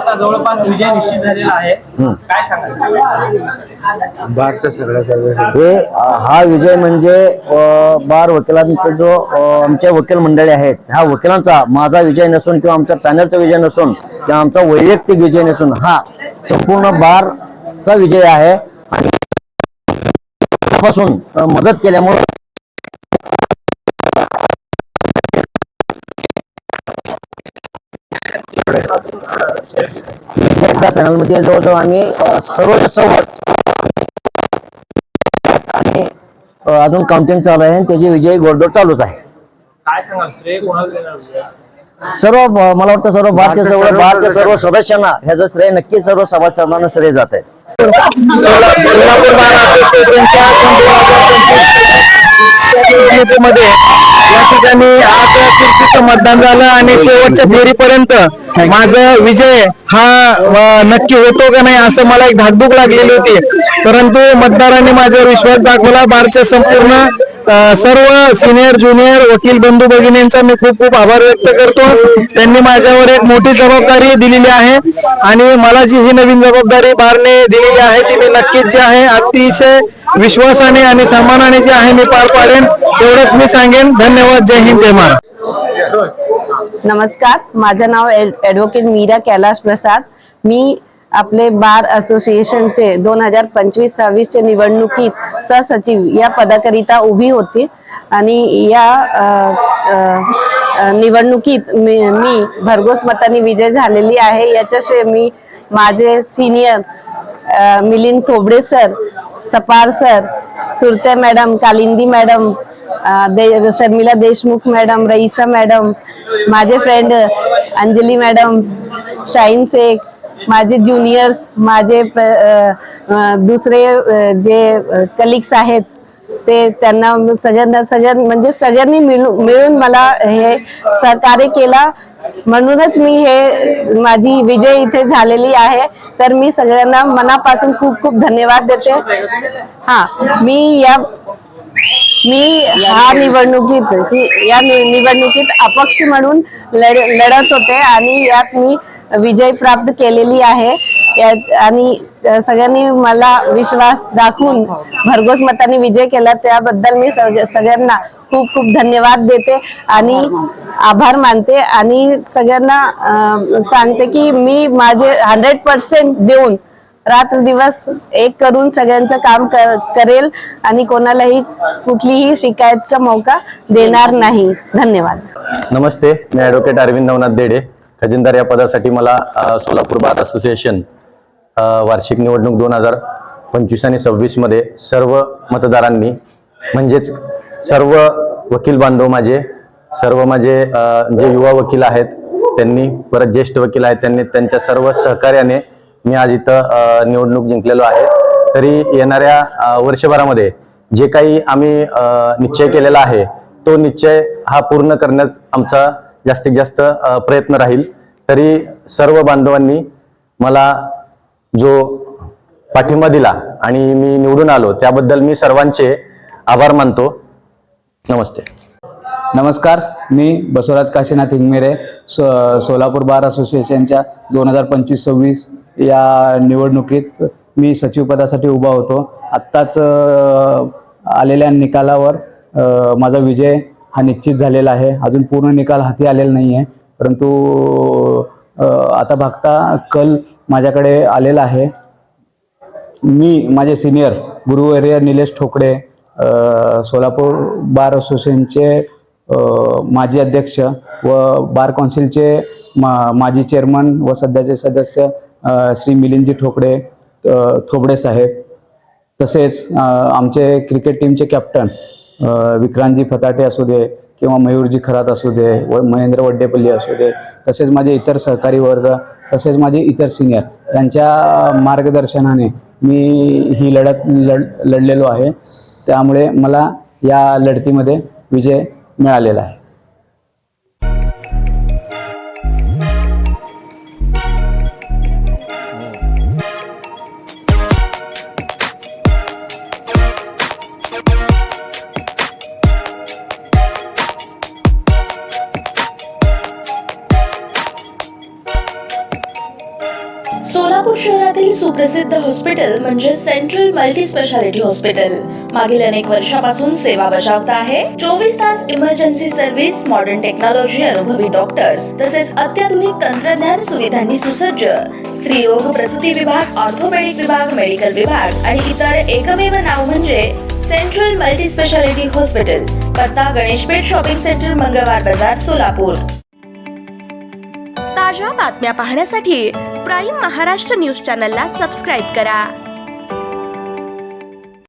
आता जवळपास विजय निश्चित झालेला आहे, काय सांगाल? बारच्या सगळ्या हे हा विजय म्हणजे बार वकिलांचा जो आमच्या वकील मंडळी आहेत, ह्या वकिलांचा माझा विजय नसून किंवा आमच्या पॅनलचा विजय नसून किंवा आमचा वैयक्तिक विजय नसून हा संपूर्ण बारचा विजय आहे. आणि पासून मदत केल्यामुळे पॅनलमध्ये जवळजवळ आम्ही सर्व आणि अजून काउंटिंग चालू आहे. त्याची विजयी घोडदौड चालूच आहे. काय सांगाल, श्रेय कोणाला देणार विजय? सर्व मला वाटतं बारच्या सर्व सदस्यांना ह्याचं श्रेय नक्कीच सर्व सभासदांना श्रेय जात आहे. सोलापूर बार असोसिएशनच्या मध्ये या ठिकाणी आज चुरशीचं मतदान झालं आणि शेवटच्या फेरीपर्यंत माझा विजय हा नक्की होतो का नाही असं मला एक धाकधूक लागलेली होती, परंतु मतदारांनी माझ्यावर विश्वास दाखवला. बारच्या संपूर्ण सर्व सिनियर ज्युनियर वकील बंधू भगिनींचा मी खूप खूप आभार व्यक्त करतो. त्यांनी माझ्यावर एक मोठी जबाबदारी दिलेली आहे आणि मला जी ही नवीन जबाबदारी बारने दिलेली आहे ती मी नक्कीच जी आहे अतिशय विश्वासाने आणि सन्मानाने जी आहे मी पार पाडेन, एवढंच मी सांगेन. धन्यवाद. जय हिंद, जय महाराष्ट्र. नमस्कार, माझं नाव ॲडव्होकेट मीरा कैलाश प्रसाद. मी आपले बार असोसिएशनचे 2025-26 निवडणुकीत सहसचिव या पदाकरिता उभी होती आणि या निवडणुकीत मी भरघोस मतांनी विजय झालेली आहे. याच्याशिवाय मी माझे senior Milind Thobde sir, Sapar sir, Surte madam, Kalindi madam, Sharmila Deshmukh madam, Raisa madam, माझे फ्रेंड अंजली मॅडम, शाहीन शेख, माझे ज्युनियर्स, माझे दुसरे जे कलिग्स आहेत ते त्यांना सगळ्यांनी मिळून मला हे सहकार्य केला, म्हणूनच मी हे माझी विजय इथे झालेली आहे. तर मी सगळ्यांना मनापासून खूप खूप धन्यवाद देते. मी या निवडणुकीत अपक्ष म्हणून लढत होते आणि यात मी विजय प्राप्त केलेली आहे. आणि सगळ्यांनी मला विश्वास दाखवून भरघोस मतांनी विजय केला त्याबद्दल मी सगळ्यांना खूप खूप धन्यवाद देते आणि आभार मानते आणि सगळ्यांना सांगते की मी माझे 100% देऊन रात्र दिवस एक करून सगळ्यांचं काम करेल आणि कोणालाही कुठलीही शिकायतचा मौका देणार नाही. धन्यवाद. नमस्ते, मी ॲडव्होकेट अरविंद नवनाथ देडे, खजिनदार या पदासाठी मला सोलापूर बार असोसिएशन वार्षिक निवडणूक 2025 आणि 26 मध्ये सर्व मतदारांनी म्हणजेच सर्व वकील बांधव सर्व माझे जे युवा वकील आहेत त्यांनी, परत ज्येष्ठ वकील आहेत त्यांनी, त्यांच्या सर्व सहकार्याने मी आज इथं निवडणूक जिंकलेलो आहे. तरी येणाऱ्या वर्षभरामध्ये जे काही आम्ही निश्चय केलेला आहे तो निश्चय हा पूर्ण करण्यास आमचा जास्तीत जास्त प्रयत्न राहील. तरी सर्व बांधवांनी मला जो पाठिंबा दिला आणि मी निवडून आलो त्याबद्दल मी सर्वांचे आभार मानतो. नमस्ते. नमस्कार, मी बसवराज काशीनाथ हिंगमिरे, सोलापूर बार असोसिएशनच्या 2025-26 या निवडणुकीत मी सचिव पदासाठी उभा होतो. आत्ताच आलेल्या निकालावर माझा विजय हा निश्चित झालेला आहे. अजून पूर्ण निकाल हाती आलेला नाही आहे, परंतु आता बघता कल माझ्याकडे आलेला आहे. मी माझे सिनियर गुरुवर्य निलेश ठोकळे, सोलापूर बार असोसिएशनचे माजी अध्यक्ष व बार काउन्सिलचे माजी चेअरमन व सध्याचे सदस्य श्री मिलिंदजी थोबडे साहेब, तसेच आमचे क्रिकेट टीमचे कॅप्टन विक्रांतजी फताटे असू दे किंवा मयूरजी खरात असू दे व महेंद्र वड्डेपल्ली असू दे, तसेच माझे इतर सहकारी वर्ग, तसेच माझे इतर सिनियर यांच्या मार्गदर्शनाने मी ही लढत लढलेलो आहे. त्यामुळे मला या लढतीमध्ये विजय मिळालेला आहे. सोलापूर शहरातील सुप्रसिद्ध हॉस्पिटल म्हणजे सेंट्रल मल्टी स्पेशालिटी हॉस्पिटल मागील अनेक वर्षापासून सेवा बजावत आहे. 24 तास इमर्जन्सी सर्व्हिस, मॉडर्न टेक्नॉलॉजी, अनुभवी डॉक्टर्स तसेच अत्याधुनिक तंत्रज्ञान सुविधांनी सुसज्ज स्त्रीरोग प्रसूती विभाग, ऑर्थोपेडिक विभाग, मेडिकल विभाग आणि इतर एकमेव नाव म्हणजे सेंट्रल मल्टी स्पेशालिटी हॉस्पिटल. पत्ता गणेशपेठ शॉपिंग सेंटर, मंगळवार बाजार, सोलापूर. ताज्या बातम्या पाहण्यासाठी प्राईम महाराष्ट्र न्यूज चॅनलला सबस्क्राईब करा.